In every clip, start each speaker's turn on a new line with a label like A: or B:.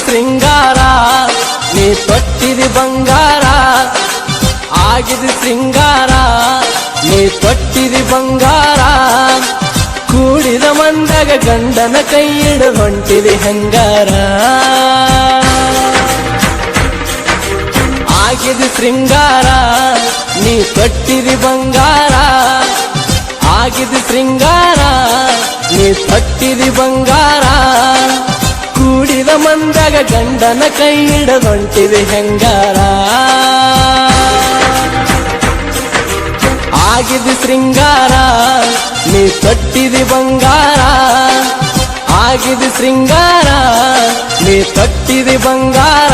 A: ಶೃಂಗಾರ ನೀ ತೊಟ್ಟಿದಿ ಬಂಗಾರ ಆಗಿದ ಶೃಂಗಾರ ನೀ ತೊಟ್ಟಿದಿ ಬಂಗಾರ ಕೂಡಿದ ಮಂದಾಗ ಗಂಡನ ಕೈ ಹಿಡಿದು ಹೊಂಟಿದಿ ಹೆಂಗಾರ ಆಗಿದ ಶೃಂಗಾರ ನೀ ತೊಟ್ಟಿದಿ ಬಂಗಾರ ಆಗಿದ ಶೃಂಗಾರ ನೀ ತೊಟ್ಟಿದಿ ಬಂಗಾರ ಕೂಡಿದ ಮಂದಾಗ ಗಂಡನ ಕೈ ಹಿಡಿದು ಹೊಂಟಿದಿ ಹೆಂಗಾರ ಆಗಿದಿ ಶೃಂಗಾರ ನೀ ತೊಟ್ಟಿದಿ ಬಂಗಾರ ಆಗಿದಿ ಶೃಂಗಾರ ನೀ ತೊಟ್ಟಿದಿ ಬಂಗಾರ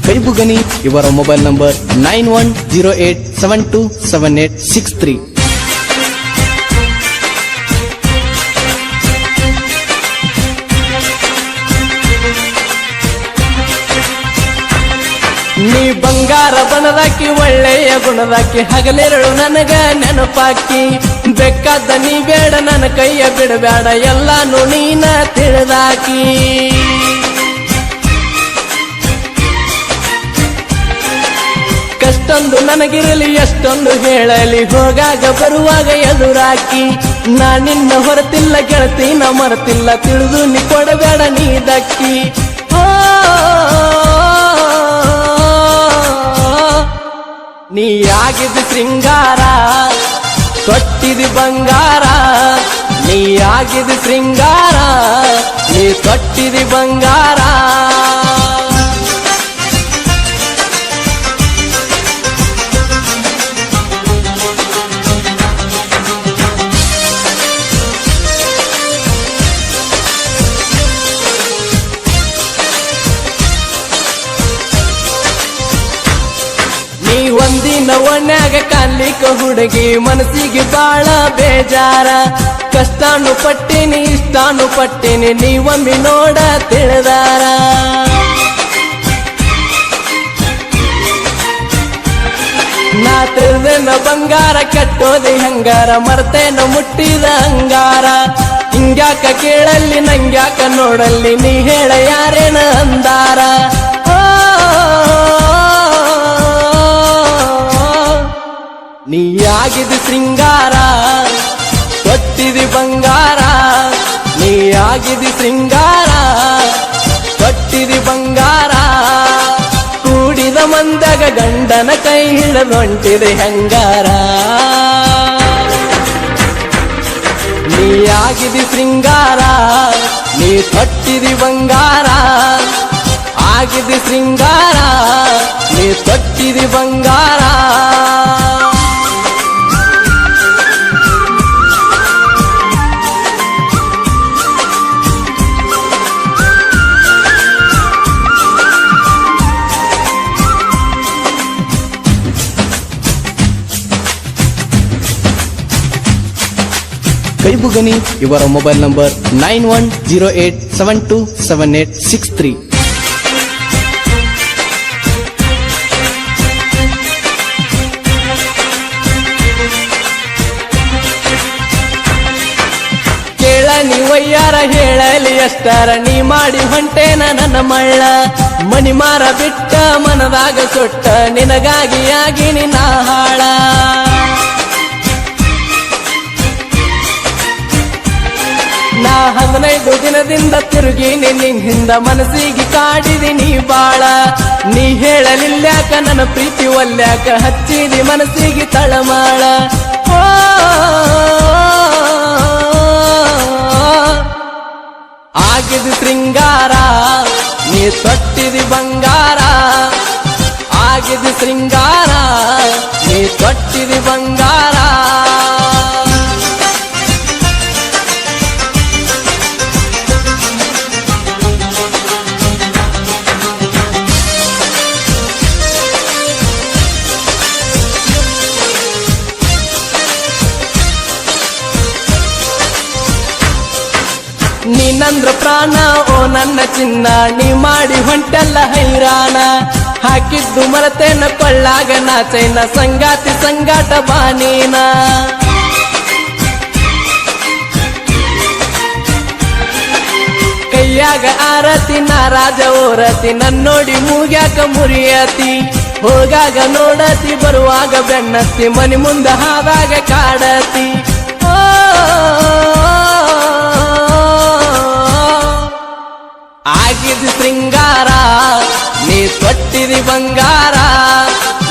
B: ಕೈಬುಗನಿ ಇವರ ಮೊಬೈಲ್ ನಂಬರ್ 9108727863.
A: ನೀ ಬಂಗಾರ ಬಣದಾಕಿ ಒಳ್ಳೆಯ ಗುಣದಾಕಿ ಹಗಲಿರಳು ನನಗ ನೆನಪಾಕಿ ಬೇಕಾದ ನೀ ಬೇಡ ನನ್ನ ಕೈಯ ಬಿಡಬೇಡ ಎಲ್ಲಾನು ನೀನ ತಿಳಿದಾಕಿ ಕಷ್ಟೊಂದು ನನಗಿರಲಿ ಎಷ್ಟೊಂದು ಹೇಳಲಿ ಹೋಗಾಗ ಬರುವಾಗ ಎದುರಾಕಿ ನಾ ನಿನ್ನ ಹೊರತಿಲ್ಲ ಗೆಳತಿ ನಾ ಮರೆತಿಲ್ಲ ತಿಳಿದು ನೀ ಕೊಡಬೇಡ ನೀ ದಕ್ಕಿ ನೀ ಆಗಿದ ಶೃಂಗಾರ ತೊಟ್ಟಿದಿ ಬಂಗಾರ ನೀ ಆಗಿದ ಶೃಂಗಾರ ನೀ ತೊಟ್ಟಿದಿ ಬಂಗಾರ ಒಂದಿನ ಒಣ್ಯಾಗ ಕಾಣ್ಲಿಕ್ಕ ಹುಡುಗಿ ಮನಸ್ಸಿಗೆ ಬಾಳ ಬೇಜಾರ ಕಷ್ಟಾನು ಪಟ್ಟಿನಿ ಇಷ್ಟಾನು ಪಟ್ಟಿನಿ ನೀವೊಮ್ಮೆ ನೋಡ ತಿಳಿದಾರ ನಾ ತಿಳಿದೇನ ಬಂಗಾರ ಕೆಟ್ಟೋದಿ ಹಂಗಾರ ಮರ್ತೇನ ಮುಟ್ಟಿದ ಅಂಗಾರ ಹಿಂಗ್ಯಾಕ ಕೇಳಲ್ಲಿ ನಂಗ್ಯಾಕ ನೋಡಲ್ಲಿ ನೀ ಹೇಳ ಯಾರೇನ ಅಂದಾರ ನೀ ಆಗಿದ ಶೃಂಗಾರ ತೊಟ್ಟಿದಿ ಬಂಗಾರ ನೀ ಆಗಿದಿ ಶೃಂಗಾರ ತೊಟ್ಟಿದಿ ಬಂಗಾರ ಕೂಡಿದ ಮಂದಾಗ ಗಂಡನ ಕೈ ಹಿಡಿದು ಹೊಂಟಿದೆ ಹೆಂಗಾರ ನೀ ಆಗಿದಿ ಶೃಂಗಾರ ನೀ ತೊಟ್ಟಿದಿ ಬಂಗಾರ ಆಗಿದಿ ಶೃಂಗಾರ ನೀ ತೊಟ್ಟಿದಿ ಬಂಗಾರ
B: ಕೈಬುಗನಿ ಇವರ ಮೊಬೈಲ್ ನಂಬರ್ 9108727863.
A: ಕೇಳ ನೀವಯ್ಯಾರ ಹೇಳಲಿ ಎಷ್ಟಾರ ನೀ ಮಾಡಿ ಹೊಂಟೇನ ನನ್ನ ಮಳ್ಳ ಮನಿ ಮಾರ ಬಿಟ್ಟ ಮನದಾಗ ಸೊಟ್ಟ ನಿನಗಾಗಿ ಆಗಿ ನಿನ್ನ ಹಾಳ ನಾ 15 ದಿನದಿಂದ ತಿರುಗಿ ನಿನ್ನ ಹಿಂದ ಮನಸ್ಸಿಗೆ ಕಾಡಿದಿ ನೀ ಬಾಳ ನೀ ಹೇಳಲಿಲ್ಯಾಕ ನನ್ನ ಪ್ರೀತಿ ಒಲ್ಯಾಕ ಹಚ್ಚಿದಿ ಮನಸ್ಸಿಗೆ ತಳಮಾಳ ಬಂಗಾರ. ನೀನಂದ್ರ ಪ್ರಾಣ ಓ ನನ್ನ ಚಿನ್ನ, ನೀ ಮಾಡಿ ಹೊಂಟೆಲ್ಲ ಹೈರಾಣ. ಹಾಕಿದ್ದು ಮರತೇನ ಕೊಳ್ಳಾಗ ನಾ ಚೈನ, ಸಂಗಾತಿ ಸಂಗಾಟ ಬಾನೀನ. ಕೈಯಾಗ ಆರತಿ ನಾ ರಾಜ ಓರತಿ, ನನ್ನೋಡಿ ಮೂಗ್ಯಾಕ ಮುರಿಯತಿ. ಹೋಗಾಗ ನೋಡತಿ ಬರುವಾಗ ಬೆನ್ನತ್ತಿ, ಮನಿ ಮುಂದ ಹಾದಾಗ ಕಾಡತಿ. ಆಗಿದಿ ಶೃಂಗಾರ ನೀ ತೊಟ್ಟಿದಿ ಬಂಗಾರ,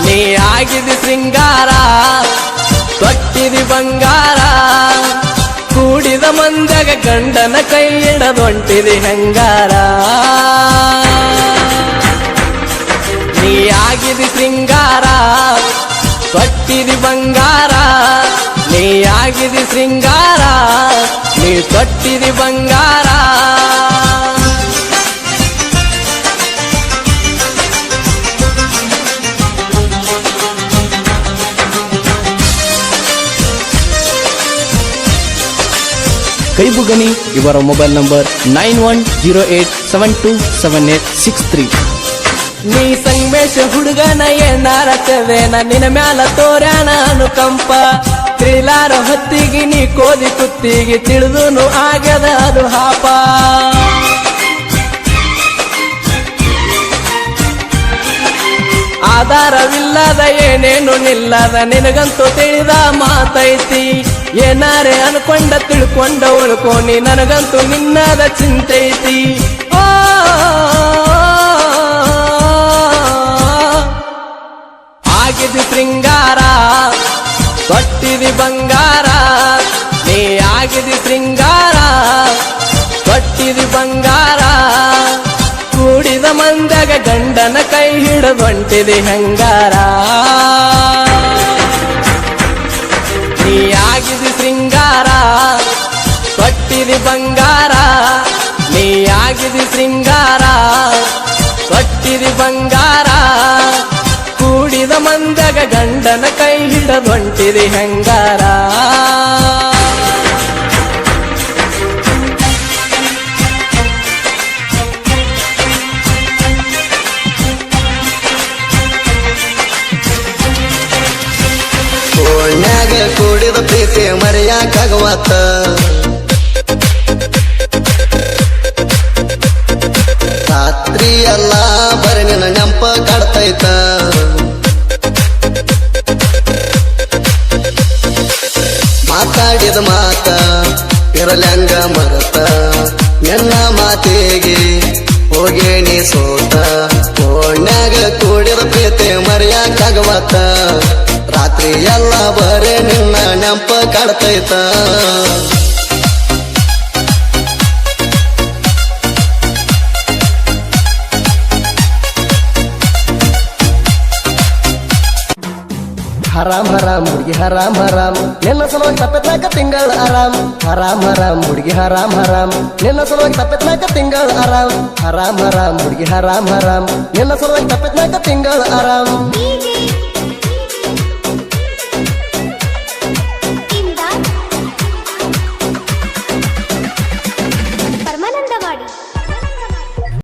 A: ನೀ ಆಗಿದಿ ಶೃಂಗಾರ ತೊಟ್ಟಿದಿ ಬಂಗಾರ. ಕೂಡಿದ ಮಂದ್ಯಾಗ ಗಂಡನ ಕೈ ಹಿಡದೊಂಟಿದಿ ಹೆಂಗಾರ. ನೀ ಆಗಿದಿ ಶೃಂಗಾರ ತೊಟ್ಟಿದಿ ಬಂಗಾರ, ನೀ ಆಗಿದಿ ಶೃಂಗಾರ ನೀ ತೊಟ್ಟಿದಿ ಬಂಗಾರ.
B: ಕರಿಬುಗನಿ ಇವರ ಮೊಬೈಲ್ ನಂಬರ್ 9108727863.
A: ನೀ ಸಂಗಮೇಶ ಹುಡುಗನ ಏನಾರ ತೆವೇನ, ನಿನ್ನ ಮ್ಯಾಲ ತೋರ್ಯಾನ ಅನುಕಂಪ. ತಿಳಿಲಾರ ಹೊತ್ತಿಗೆ ನೀ ಕೋದಿ ಕುತ್ತಿಗೆ, ತಿಳಿದುನು ಆಗ್ಯದ ಅದು ಹಾಪ. ಆಧಾರವಿಲ್ಲದ ಏನೇನು ನಿಲ್ಲದ, ನಿನಗಂತೂ ತಿಳಿದ ಮಾತೈತಿ. ಏನಾರೆ ಅನ್ಕೊಂಡ ತಿಳ್ಕೊಂಡ ಉಳ್ಕೋನಿ, ನನಗಂತೂ ನಿನ್ನದ ಚಿಂತೈತಿ. ಆಗಿದಿ ಶೃಂಗಾರ ತೊಟ್ಟಿದಿ ಬಂಗಾರ, ನೀ ಆಗಿದಿ ಶೃಂಗಾರ ತೊಟ್ಟಿದಿ ಬಂಗಾರ. ಕೂಡಿದ ಮಂದ್ಯಾಗ ಗಂಡನ ಕೈ ಹಿಡದೊಂಟಿದಿ ಹೆಂಗಾರ. ನೀ ಆಗಿದಿ ಶೃಂಗಾರ ತೊಟ್ಟಿದಿ ಬಂಗಾರ, ನೀ ಆಗಿದಿ ಶೃಂಗಾರ ತೊಟ್ಟಿದಿ ಬಂಗಾರ. ಕೂಡಿದ ಮಂದ್ಯಾಗ ಗಂಡನ ಕೈ ಹಿಡದೊಂಟಿದಿ ಹೆಂಗಾರ.
C: ಓಣ್ಯಾಗ ಕೂಡಿದ ಪ್ರೀತಿ ಮರೆಯಾಕಾಗವತ್ತ, ರಾತ್ರಿ ಎಲ್ಲ ಬರೀ ನಿನ್ನ ನೆಂಪ ಕಾಡ್ತೈತ. ಮಾತಾಡಿದ ಮಾತ ಇರಲ್ಯಾಂಗ ಮರತ, ನಿನ್ನ ಮಾತಿಗೆ ಹೋಗೇಣಿ ಸೋತ. ಓಣ್ಯಾಗ ಕೂಡಿದ ಪ್ರೀತಿ ಮರೆಯಾಕಾಗವತ್ತ, ರಾತ್ರಿ ಎಲ್ಲ ಬರೇ ನಿನ್ನ ನೆಂಪ ಕಾಡ್ತೈತ. ಹರಾಮ್ ಹರಾಮ್ ಹುಡುಗಿ ಹರಾಮ್ ಹರಾಮ್, ನಿನ್ನ ಸಲುವಾಗಿ ತಪ್ಪತ್ನಾಕ ತಿಂಗಳ ಆರಾಮ್. ಹರಾಮ್ ಹರಾಮ್ ಹುಡುಗಿ ಹರಾಮ್ ಹರಾಮ್, ನಿನ್ನ ಸಲುವಾಗಿ ತಪ್ಪತ್ನಾಕ ತಿಂಗಳ ಆರಾಮ್. ಹರಾಮ್ ಹರಾಮ್ ಹುಡುಗಿ ಹರಾಮ್ ಹರಾಮ್, ನಿನ್ನ ಸಲುವಾಗಿ ತಪ್ಪತ್ನಾಕ ತಿಂಗಳ ಆರಾಮ್.